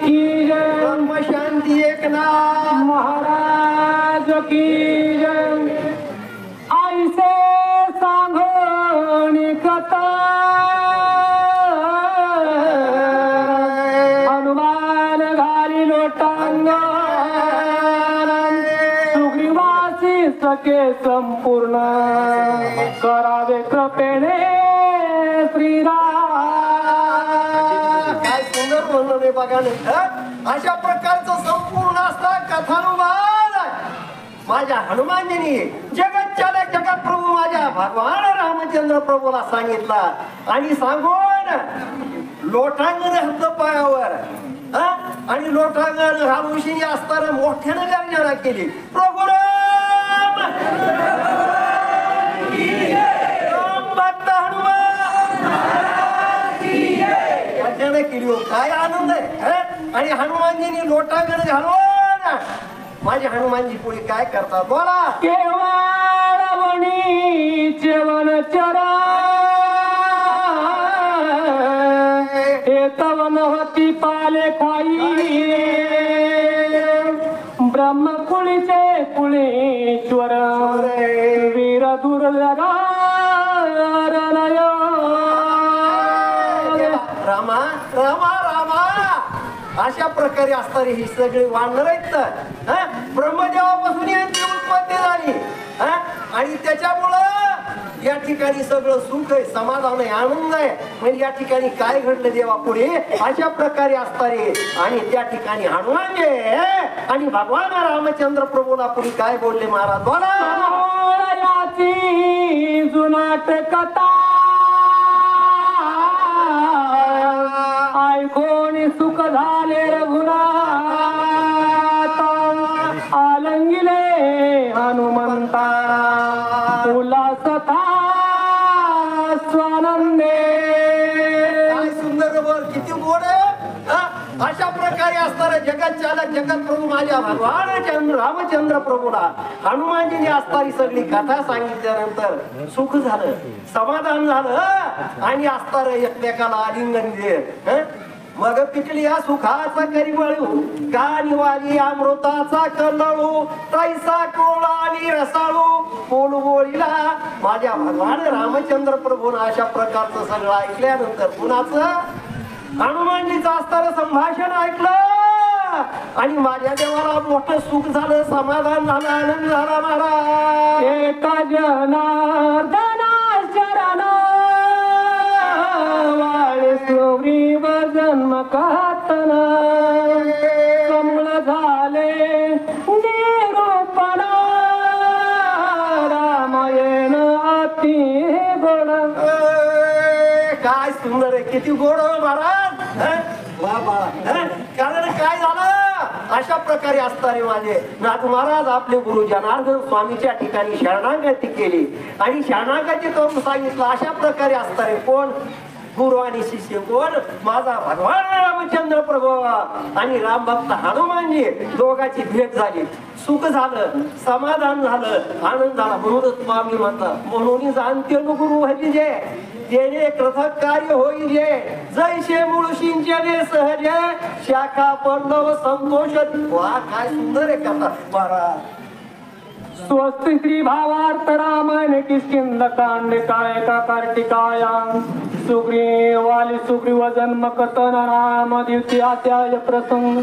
की जय, ब्रह्म शांती एकनाथ महाराज की जय. आईसे सांगोनी कथा हनुमान घाली लोटांगण सुग्रीवासी सखे संपूर्ण करावे कृपेने श्रीराम. काय सुंदर म्हणलं रे बघा ना. अशा प्रकारचं संपूर्ण असता कथानुवाद माझ्या हनुमानजींनी जगतच्या जगत प्रभू माझ्या भगवान रामचंद्र प्रभूला सांगितला. आणि सांगून लोटांगण घातलं पायावर आणि लोटांगण घालूशी असताना मोठ्यानं गर्जना केली. प्रभू राम भक्त हनुमान गर्जना केली. काय आनंद आहे. आणि हनुमानजींनी लोटांगण घालून माझे हनुमानजी पुढे काय करतात बोला. केवळ वणी जेवण चरा हे तवन होती पाले खाई ब्रह्मकुळीचे कुळेश्वर वीर दुर्लभ रामा रामा रामा अशा प्रकारे असणारी ही सगळी वानर आहेत. ब्रह्मदेवापासून यांची उत्पत्ती झाली आणि त्याच्यामुळं या ठिकाणी सगळं सुख आहे, समाधान आहे, आनंद आहे. म्हणजे या ठिकाणी काय घडलं देवा पुढे अशा प्रकारे असणारे. आणि त्या ठिकाणी हनुमान जे आणि भगवान रामचंद्र प्रभूला पुढे काय बोलले महाराज बोला. जुनाट कथा ऐकोणी सुख झाले रघुनाथ आलंगिले हनुमंता उल्हासता स्वानंदे. काय सुंदर वर किती गोड आहे. अशा प्रकारे असणारा जगत चालक जगत प्रभू माझ्या भगवान रामचंद्र प्रभूला हनुमानजीने असणारी सगळी कथा सांगितल्यानंतर सुख झालं, समाधान झालं आणि असणारं एकमेकाला आलिंगन दिले. मग पिकली या सुखाचा करी वळू गाणी वाली अमृताचा कलळू तैसा कोळाली रसाळू बोलू बोलीला माझ्या भगवान रामचंद्र प्रभून अशा प्रकारचं सगळं ऐकल्यानंतर कुणाचं हनुमानजीचं असणारं संभाषण ऐकलं आणि माझ्या देवाला मोठं सुख झालं, समाधान झालं, आनंद झाला. महाराज एका जनार्दना शरण वाळे सुग्रीव जन्म कातन कमळ झाले निरूपण रामायण अति गोड. काय सुंदर आहे, किती गोड महाराज. वा बाळा. कारण काय झालं अशा प्रकारे असणारे माझे नाथ महाराज आपले गुरु जनार्दन स्वामीच्या ठिकाणी शरणागती केली आणि शरणागती करून सांगितलं. अशा प्रकारे असणारे कोण गुरु आणि शिष्य कोण माझा भगवान रामचंद्र प्रभू आणि राम भक्त हनुमानजी दोघांची भेट झाली. सुख झालं, समाधान झालं, आनंद झाला. म्हणूनच स्वामी म्हणतात म्हणून जाणते गुरु हरी जे तेने कृतक कार्य होईले जैसे मुळशींचे सहज शाखा पडलो संतोष. वा काय सुंदर आहे कथा महाराज. स्वस्त श्री भावार्थ रामायण किष्किंध कांड काय का कार्तिकाया सुग्रीव वाली सुग्रीव जन्म कथन राम दिवशी अत्याय प्रसंग.